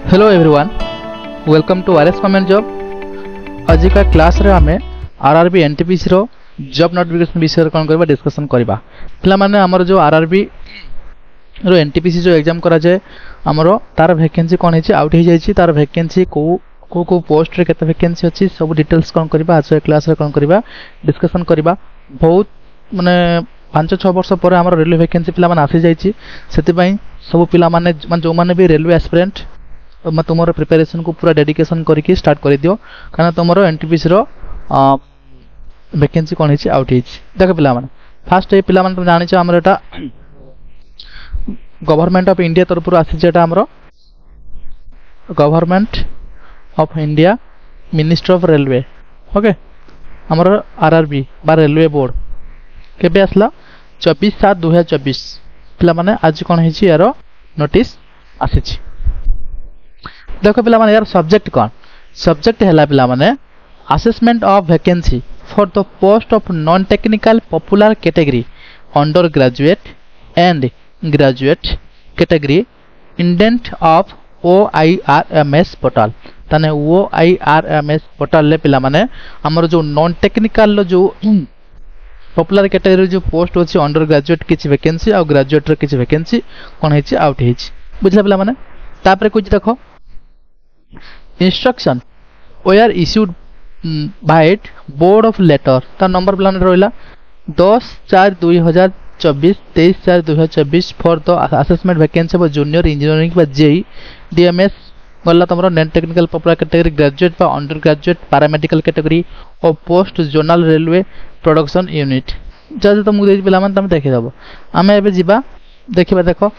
Hello everyone, welcome to RS government job. आज का class रे हमें आरआरबी एनटीपीसी रो जॉब नोटिफिकेशन विषय कौन करबा डिस्कशन करबा। पिला माने हमर जो आरआरबी रो एनटीपीसी जो एग्जाम करा जाय हमरो तार वैकेंसी कोन हेची आउट हे जायची, तार वैकेंसी को पोस्ट रे केते वैकेंसी अछि सब डिटेल्स कोन करबा आज क्लास रे कोन करबा डिस्कशन करबा। बहुत माने 5-6 वर्ष पर हमर रेलवे वैकेंसी पिला माने आसी जायची, सेति पई सब पिला माने जो माने भी रेलवे एस्पिरेंट तुम प्रिपेरेसन को पूरा डेडिकेशन करके स्टार्ट कर दियो, कारण तुम एनटीपीसी रो वैकेंसी कौन है आउट है। देख पिला माने फास्ट ए पिला माने तुम जानि छ हमर एटा गवर्नमेंट ऑफ इंडिया तरफ आसी जेटा हमर government of India ministry of railway. Okay, हमर आरआरबी बा रेलवे बोर्ड केबे आसला 24/7/2024 पिला माने आज कौन है यार नोटिस आसी छी। देखो पिला माने यार सब्जेक्ट कौन सब्जेक्ट है पिला माने assessment of vacancy for the post of non technical popular category under graduate and graduate category indent of OIRMS portal. ताने OIRMS पोर्टल ले पिला माने हमर जो नॉन टेक्निकल जो पॉपुलर कैटेगरी जो पोस्ट होची अंडर ग्रेजुएट किछि वैकेंसी और ग्रेजुएट रो किछि वैकेंसी कोन हेछि आउट हेछि। बुझला पिला माने तापर कुछ देखो instruction were issued by board of letter ता नंबर प्लान रहिला 10/4/2024 23/4/2024 for the assessment vacancy of junior engineering बा जेई डीएमएस गल्ला तमरो non technical popular category graduate बा अंडर ग्रेजुएट पैरामेडिकल कैटेगरी और post zonal railway production unit जज तुमको दे पिला मन तुम देखि दबो। आमे एबे जिबा देखिबा देखो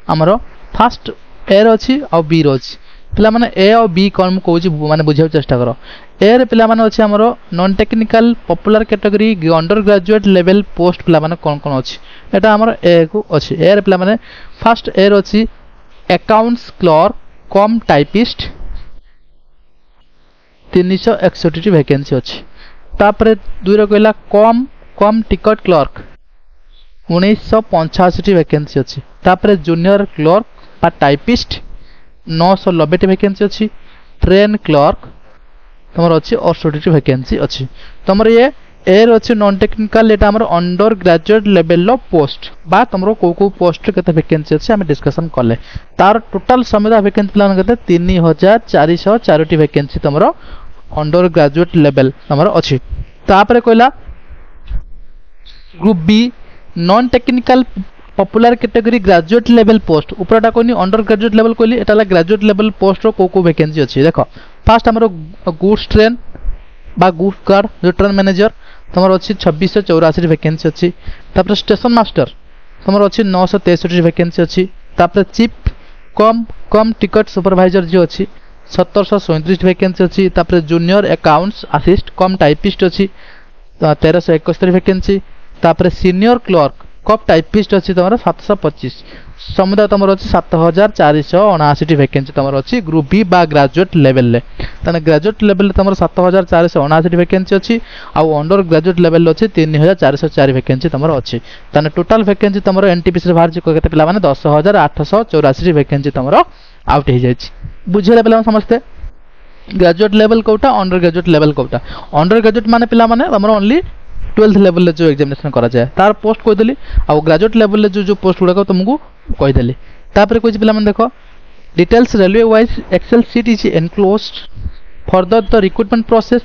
हमरो फर्स्ट ए रो अछि और बी रो अछि पिला माने ए और बी कौन कहूँ माने बुझाव चेष्टा करो। ए रे पिला माने अछि हमरो non technical popular category under graduate level post पिला माने कौन कौन अछि एटा हमरो ए को अछि। ए रे पिला माने फर्स्ट ए रो अछि अकाउंट्स क्लर्क कम टाइपिस्ट 361 वैकेंसी अछि। तापरे दुई रो कहला कम टिकट क्लर्क 1985 वैकेंसी अछि। तापरे जूनियर क्लर्क बा टाइपिस्ट 990 वैकेंसी अच्छी। ट्रेन क्लर्क तुम अच्छी 68 वैकेंसी अच्छी। तुम ये एर अच्छी नॉन टेक्निकल एटा हमर अंडर ग्रेजुएट लेवल पोस्ट बा तुम को पोस्ट केते वैकेंसी अच्छी आम डिस्कशन कले। तार टोटल समेत वैकेंसी प्लान केते 3404 वैकेंसी तुम अंडर ग्रेजुएट लेवल तुम अच्छी। तापर कहला group B non technical popular category graduate level post ऊपरटा कोनी अंडर ग्रेजुएट लेवल कोली एटाला ग्रेजुएट लेवल पोस्ट रो को वैकेंसी अछि। देखो फर्स्ट हमरो गुड्स ट्रेन बा गुड्स गार्ड जो ट्रेन मैनेजर तमरो अछि 2684 वैकेंसी अछि। तापर स्टेशन मास्टर तमरो अछि 963 वैकेंसी अछि। तापर चीफ कम टिकट सुपरवाइजर जो अछि 1737 वैकेंसी अछि। तापर जूनियर अकाउंट्स असिस्ट कम टाइपिस्ट अछि 1371 वैकेंसी। तापर सीनियर क्लर्क कप टाइपिस्ट अच्छी तुम 725 समुदाय तुम अच्छी 7479 वैकेंसी तुम अच्छी ग्रुप बी बा ग्रेजुएट लेवल ताने ग्रेजुएट लेवल तुम 7479 वैकेंसी अच्छी आउ अंडर ग्रेजुएट लेवल अच्छी 3404 वैकेंसी तुम अच्छी। ताने टोटल वैकेंसी तुम एनटीपीसी बाहर केते पिला माने 10884 वैकेंसी तुम आउट हो जाय। बुझिले पिला समस्ते graduate level quota under graduate level quota. Under graduate माने पिला माने हमर ओनली 12th लेवल जो एग्जामिनेशन करा जाए तार पोस्ट कह देली और ग्रेजुएट लेवल जो पोस्ट गुड़ाक तुमको कह देली। तापर कुछ पिला देखो details railway wise excel sheet is enclosed further the recruitment process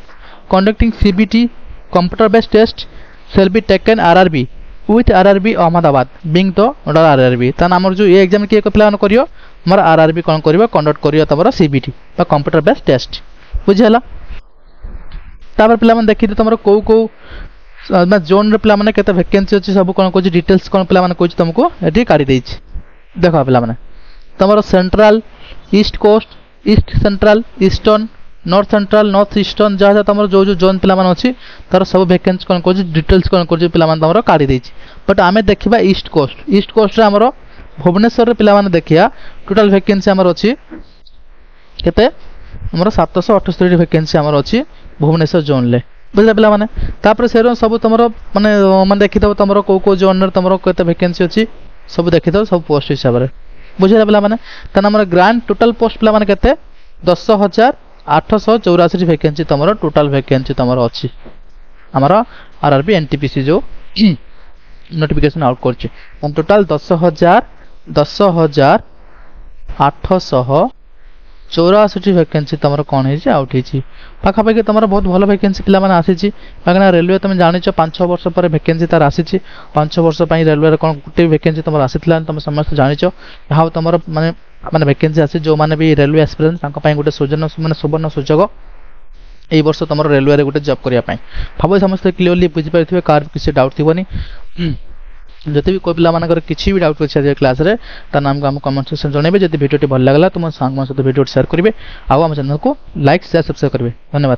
conducting CBT computer based test shall be taken RRB with RRB Ahmedabad being the under RRB तान हमर जो ये एग्जाम के प्लान करियो हमर आरआरबी कोन करियो कंडक्ट करियो तमरा सीबीटी बा कंप्यूटर बेस्ड टेस्ट बुझिला। तापर पिला देखि तमरा को जोन रे पिला माने केते वैकेंसी अछि सब कोन कोची डिटेल्स कोन पिला माने कोची तुमको एठी काढी देछि। देखो पिला माने तमरो central east coast east central eastern north central north eastern जहाँ तमरो जो जोन पिला माने अछि तार सब वैकेंसी कोन कोची डिटेल्स कोन कोची पिला माने तमरो काढी देछि। बट आमे देखिबा ईस्ट कोस्ट रे हमरो भुवनेश्वर रे पिला माने देखिया टोटल वैकेंसी हमरो अछि केते हमरो 778 वैकेंसी हमरो अछि भुवनेश्वर जोन ले बुझला पिला माने। तापर सेरो सब तमरो माने देखि दबो तमरो को जोन रे तमरो केते वैकेंसी अछि सब देखि दबो सब पोस्ट हिसाब रे बुझे पिला माने तन हमर ग्रांड टोटल पोस्ट पिला माने केते 10,884 वैकेंसी तमरो टोटल वैकेंसी तमरो अछि हमर आरआरबी एनटीपीसी जो नोटिफिकेशन आउट करछि टोटल 10,884 वैकेंसी तुम कौन है आउट होती पाखापाखि तुम बहुत भल वैकेंसी पिला माने आसी काकना रेलवे तुम जानिछ 5-6 वर्ष पर वैकेंसी तार आसी 5-6 वर्ष पर रेलवे कौन गोटे वैकेंसी तुम आसीला तुम समस्त जानिछ यहाँ तुम माने माने वैकेंसी आसी जो माने भी रेलवे एस्पिरेंट तांको पई गोटे सुजन माने सुवर्ण सुजोग एई वर्ष तुम रेलवे रे गोटे जॉब करिया पई भाबो समस्त क्लियरली बुझि पाइथिबे कार किसी डाउट थिबनी जति भी कोई पिला मानकर किछि भी डाउट अछि क्लास रे ता नाम को हम कमेंट सेक्शन जणेबे जति वीडियो टी भल लागला तुम संग मन सहित वीडियो शेयर करिवे आ हम चैनल को लाइक शेयर सब्सक्राइब करिवे धन्यवाद।